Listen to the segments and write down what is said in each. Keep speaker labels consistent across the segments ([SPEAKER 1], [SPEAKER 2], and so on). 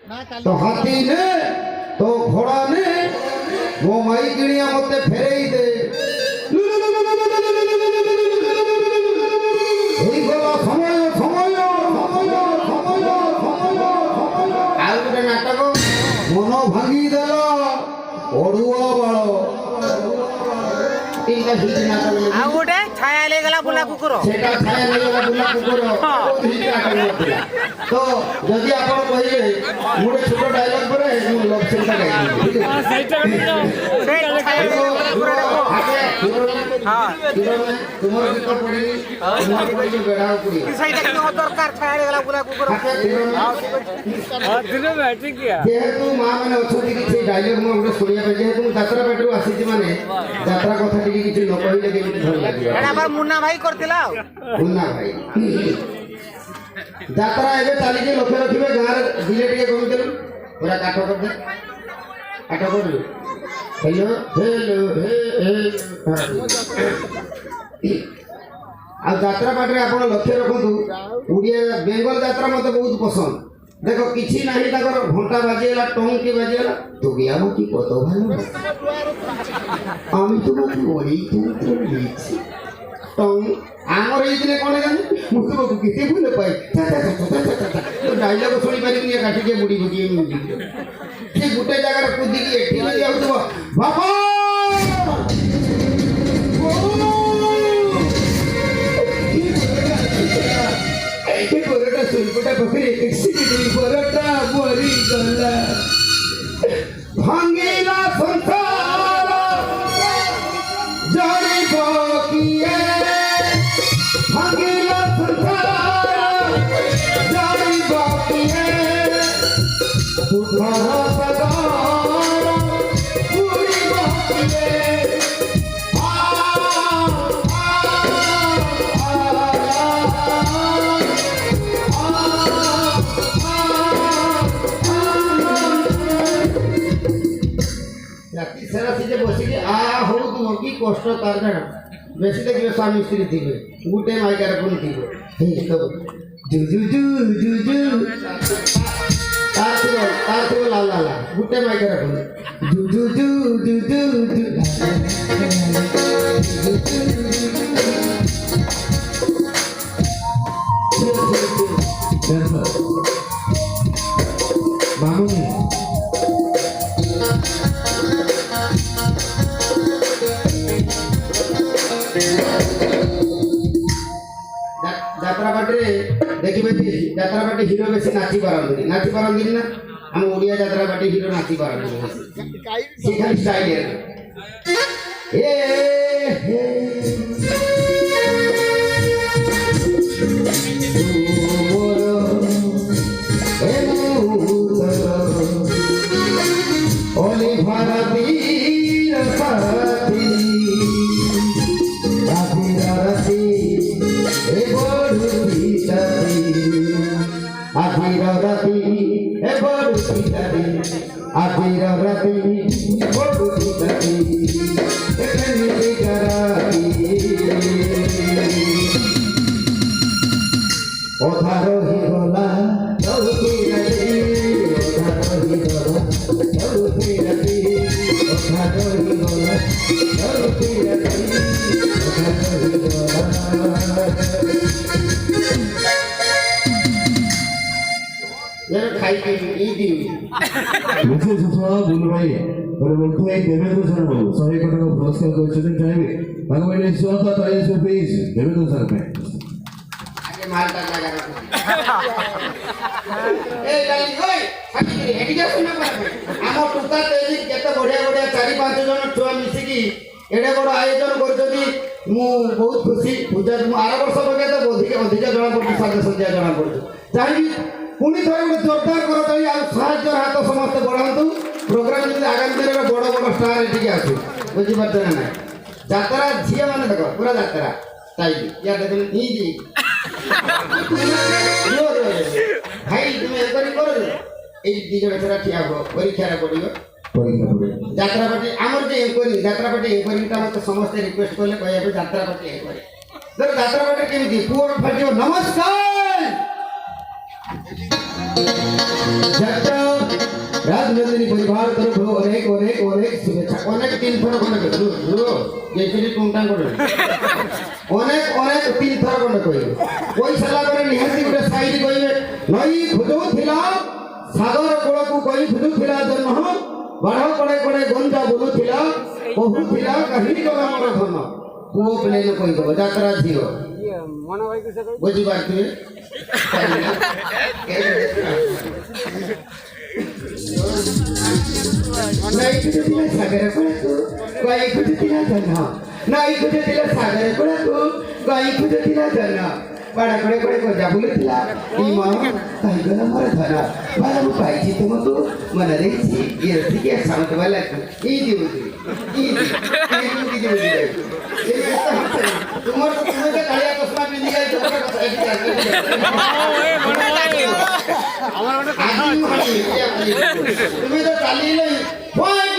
[SPEAKER 1] तो हाथी ने तो घोड़ा ने वो माई किणिया मते फेरई दे এই গলা সময় সময় সময় সময় সময় আর গোটে নাটক মন ভাঙি দেল অড়ুয়া বাଳ তিনটা হিট নাটক
[SPEAKER 2] ଆଉ ଗୋଟେ ଛାୟା ନେଇଗଲା ବୁଲା କୁକୁର
[SPEAKER 1] সেটা ছায়া নেগলা বুলা কুকুর হিট নাটক নଥିଲା তো যদি আপন কইবে মোটে ছোট ডায়লগ করে মু লভ সিনটা গাইছি তোমার গীত পড়ি তোমার কই বেড়া উপরি
[SPEAKER 2] ସେଇଟା କିନ୍ତୁ ଦରକାର ଛାୟା ନେଇଗଲା ବୁଲା କୁକୁର
[SPEAKER 3] ଦିନ ବ୍ୟାଟିଂ କିଆ
[SPEAKER 1] যেহেতু মা মানে অଛନ୍ତି কিছু ডায়লগ মু ଗୋଟେ শুনিয়া পাই যেহেতু যাত্রা পেটରୁ ଆସିଛି মানে যাত্রা কথা ଟିକେ କିଛି ନ କହିଲେ କେମିତି ଭଲ ଲାଗିବ
[SPEAKER 2] ଏଟା ଆମର ମୁନ୍ନା ଭାଇ କରିଥିଲା ଆଉ
[SPEAKER 1] ମୁନ୍ନା ଭାଇ ଯାତ୍ରା ଏବେ ଚାଲିଛି ଲକ୍ଷ୍ୟ ରଖିବେ ଗାଁରେ ଦିଲେ ଟିକେ କମିଦେଲୁ ପୁରା କାଠ କରିଦେ କାଠ କରିଲୁ ହେଲୋ ହେଲୋ ଆଉ ଯାତ୍ରା ପାଟରେ ଆପଣ ଲକ୍ଷ୍ୟ ରଖନ୍ତୁ ଓଡ଼ିଆ ବେଙ୍ଗଲ ଯାତ୍ରା ମୋତେ ବହୁତ ପସନ୍ଦ ଦେଖ କିଛି ନାହିଁ ତାଙ୍କର ଘଣ୍ଟା ବାଜିଗଲା ଟଙ୍କି ବାଜିଗଲା তো আমাকে কত ভালো আমি তোমাকে অনেক যন্ত্র দিয়েছি টং আমার এই দিনে কোনে জানি ମୁଁ তোমাকে কেতে ভুলে পাই তো ডায়লগ শুনি পারিনি কাটিকে বুড়ি বুড়িয়ে মিউজিক সে গোটে জায়গায় কুদিকি এটি যাଉଥିବ বাবা শিল্পটা পাখে এক্সিডেন্ট বড়টা মরি গলা ভাঙিলা সংসার জানিব কিয়ে ভাঙিলা সংসার জানিব কিয়ে দুঃখর সাগর পুরিব কিয়ে রাতি সারা সিজে বসিকি হো তুমি কি কষ্ট তার জানা বেশি দেখবে স্বামী স্ত্রী থিবে গোটে মাইকার কোন থিবে জু জু জু জু জু তার থিব লাল লাল গোটে মাইকার কোন জু জু জু জু জু জু মামুনি যাত্রা পাটে দেখবে যাত্রা পাটে হিরো বেশি নাচি পারନ୍ତି না ଆମ ଓଡ଼ିଆ ଯାତ୍ରା ପାଟି ହିରୋ ନାଚି ପାରନ୍ତି ସେ ଖାଲି ଷ୍ଟାଇଲ ଏ ওলি ভারতীর সাথী রাতি এ বড়ুতি সাথী আজির রাতি এ বড়ুতি সাথী আজির রাতি বড়ুতি সাথী এখানে গারাতি ওধার হিরলা চৌকি রাতি ওধার হিরলা চৌকি রাতি ওধার হিরলা চৌকি রাতি ওধার হিরলা
[SPEAKER 4] मुझे ससुरा बोल भाई और बोलते हैं देवेंद्र सर बाबू 100 करोड़ का पुरस्कार को चुने चाहिए भगवान ने स्वागत है सो प्लीज देवेंद्र सर में
[SPEAKER 1] आगे मारता लगा ए डाली ओए हेडी जा सुना पाबे हम टुका तेली केते बढ़िया बढ़िया 4-5 जन छुआ मिसी की एडे बड़ आयोजन करछथि मु बहुत खुशी पूजा मु आर वर्ष बगे तो अधिक जणा पड़छ साजे सज्जा जणा पड़छ चाहि पुणी थोड़े गोटे जोरदार कर साहय हाथ समस्त बढ़ातु प्रोग्राम जब आगामी दिन में बड़ बड़ स्टार ये आसू बुझीपारे ना जात्रा झील मैंने देख पूरा जात्रा स्टाइल या देख भाई तुम एंकरिंग कर दीज बेचारा ठिया हो परीक्षा पड़ो যাত্রা পার্টি আমার যে এনকোয়ারি যাত্রা পার্টি এনকোয়ারিটা মতো সমস্ত রিকোয়েস্ট করলে কইবে যাত্রা পার্টি এনকোয়ারি ধর যাত্রা পার্টি কেমিতি পুরো ফাটিও নমস্কার যাত্রা रामचंद्र परिवार तरफ अनेक अनेक अनेक शुभेच्छा अनेक 3 थर खंड जैसे टुंटा अनेक अनेक 3 थर खंड कोई सारा पर निहाती गोटे साइड कहबे नई खुदुथिला सागर कोल को कोई खुदुथिला जन्म बाढ़ कड़े कड़े गंजा बोलुथिला बहुथिला कहीं गला मोर धन पुओ पिले न कोई दो यात्रा झीरो
[SPEAKER 2] मन भाई किसे
[SPEAKER 1] बुझी पारथिबे नहीं खुदुथिला सागर कोल को कोई खुदुथिला जन्म नहीं खुदुथिला सागर कोल को कोई खुदुथिला जन्म बाड़ा कड़े कड़े को जाबुलुथिला ई मां कहीं गला मोर धन बाला मु पाइछि तुमको मन रेछि ये ठीक साउंड वाला ई दिउछि ई दिउछि तुम्हारे तुम्हें कालिया चश्मा पिंदी गई छोटा কথা एक तुम्हें तो चाली नहीं what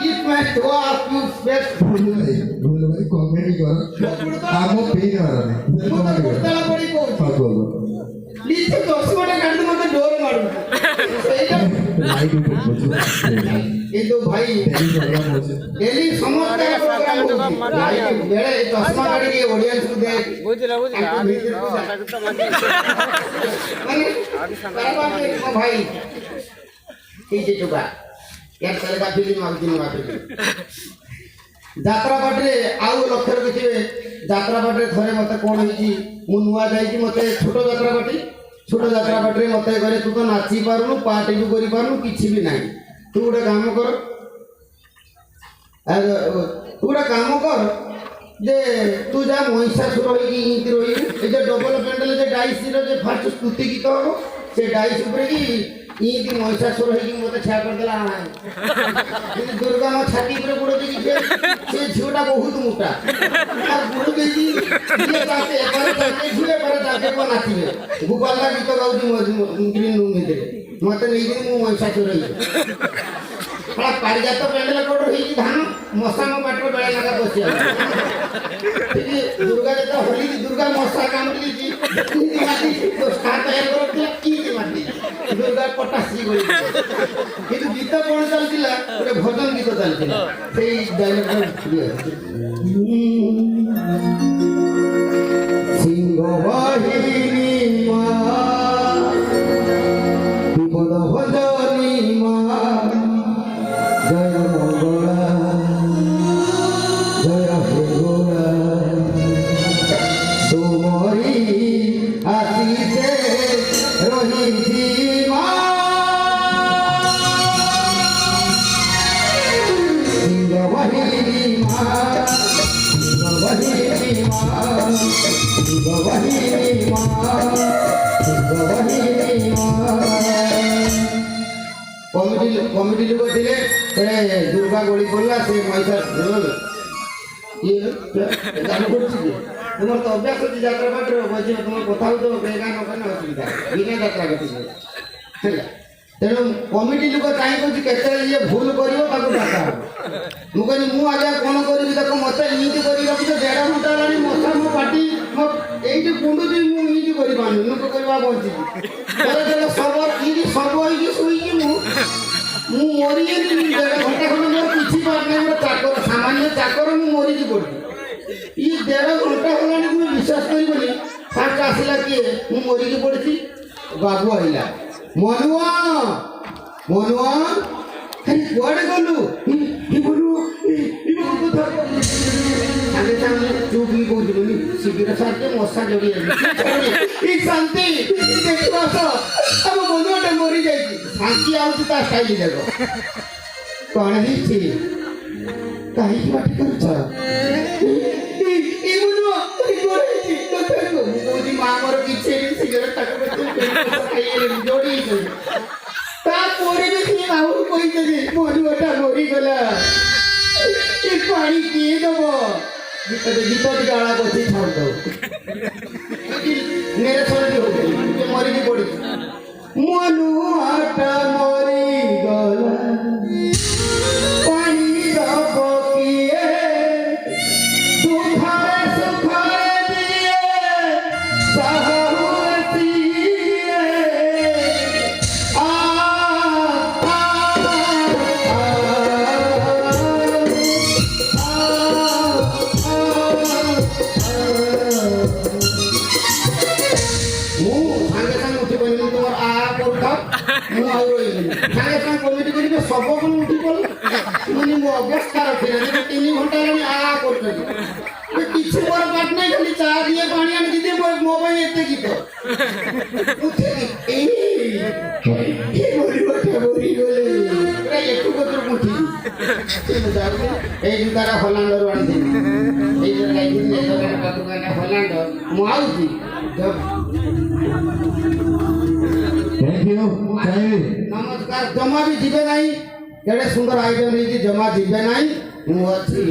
[SPEAKER 1] it my to ask you best
[SPEAKER 4] भूल भाई कॉमेडी कर आमो पेन मारने
[SPEAKER 1] मुझे पड़ी को
[SPEAKER 4] हां बोल
[SPEAKER 1] नीचे 10 मिनट काट मते डोर मारू सेटा
[SPEAKER 4] लाइट ऊपर
[SPEAKER 1] ये तो भाई डेली समस्त प्रोग्राम लाइट बेले चश्मा काट के ऑडियंस को दे
[SPEAKER 2] बुझला
[SPEAKER 1] माने भाई ठीक है टुका यार चलेगा फिल्म आउ दिन যাত্রা পাটে আউ লক্ষ্য রখিবে যাত্রা পাটে থরে মতে কোন হইছি মু নুয়া যাইছি মতে ছোট যাত্রা পাটে মতে করে তু তো নাচি পারুনু পার্টি भी করি পারুনু কিছু भी নাই তু গোটে কাম কর তু গোটে কাম কর যে তু যা মহিষাসুর হইকি ইতি রহিবু এই যে ডবল প্যান্ডেল যে ডাইসির যে ফার্স্ট স্তুতি গীত হব সে ডাইস উপরে কি ইতি মহিষাসুর হইকি মতে ছায়া করে দেলা কিন্তু দুর্গা মা ছাতি উপরে গুড় দিকি সে ঝিওটা বহুত মোটা আর গুড় দিকি ইয়ে তাতে এবারে তাতে ঝিলে পরে তাতে কোন নাচিবে গোপালদা গীত গাউছি গ্রিন রুম ভিতরে মতে নেইকি মু মহিষাসুর হইছি पारिजात पेंडल कोड होई धान मसा म पाटर बेला लगा बसी ठीक दुर्गा जता होली दुर्गा मसा काम ली जी माटी तो स्टार तैयार करथिला की माटी दुर्गा पटासी गई किंतु गीत कोन चलतिला ओरे भजन गीत चलतिला सेई डायलॉग सिंह वाहिनी मा विपद भजनी मा जय मंगला जय मंगला तुमरी आशीषे रही माँ सिंहवाहिनी माँ सिंहवाहिनी माँ सिंहवाहिनी माँ सिंहवाहिनी माँ कमिटी लोग थे दुर्गा गोली पड़ा से महिषा ये तुम तो अभ्यास होती यात्रा पाटे बजे तुम कथा हो तो बेगा नकने असुविधा बिना यात्रा करती तेणु कमिटी लोक चाहे कहते ये भूल कर मुझे मु आगे कौन करी देख मत इति कर रखी 1.5 घंटा है मशा मो पाटी ये कुंडुची मुझे कर लोक करवा बची सब ये सब शुई मोरी 1.5 घंटा खंड मोर किसी पार नहीं मोर चाकर सामान्य चाकर मु मोरी की पड़ी ये 1.5 घंटा होगा मुझे विश्वास कर फास्ट आसला किए मु मोरी की पड़ी बाबू आइला मनुआ मनुआ अरे कुआड़े गलु ये बोलू कथा सामने सामने चुप ही बोल बोली सिगरेट साथे मशा जड़ी एक शांति देखो तो अब मनुआटा मरी जाई शांति आउची ता स्टाइल देखो कौन है छी काहे की बात करछ ए मनुआ कोन है छी देखो मोदी मां मोर किछे सिगरेट टाक खाइए जोड़ी तापरे भी आउर कोई जदी मनुआटा मरी गला ए पानी किए दबो गीत गाला बसी छाड़ दो मेरे छोड़ हो गई मरी की पड़ी मनुआटा मरी गला पानी दब किए सुखाए सुखाए दिए साहुसिए आ ଯେମିତି ତମର କରୁଥାଉ ମୁଁ ଆଉ ରହିବିନି ସାଙ୍ଗେ ସାଙ୍ଗେ କମିଟି କରିବେ ସବୁକୁ ଉଠି ପଡ଼ିଲେ ମାନେ ମୋ ଅବସ୍ଥା ରଖିଲେ 3 ଘଣ୍ଟା ହେଲାଣି କରୁଛନ୍ତି କିଛି ମୋର ପାଠ ନାହିଁ ଖାଲି ଚା ଦିଏ ପାଣି ଆଣିକି ଦିଏ ମୋ ପାଇଁ ଏତେ ଗୀତ এই জুতাটা হল্যান্ডর আনছিলাম এই জন্য গাইছিলাম এই দোকানের দোকানে হল্যান্ডর ମୁଁ ଆଉଛି
[SPEAKER 4] थैंक यू चाहे
[SPEAKER 1] ନମସ୍କାର ଜମା ବି ଯିବେ ନାହିଁ କେଡ଼େ ସୁନ୍ଦର ଆୟୋଜନ ହେଇଛି ଜମା ଯିବେ ନାହିଁ ମୁଁ ଅଛି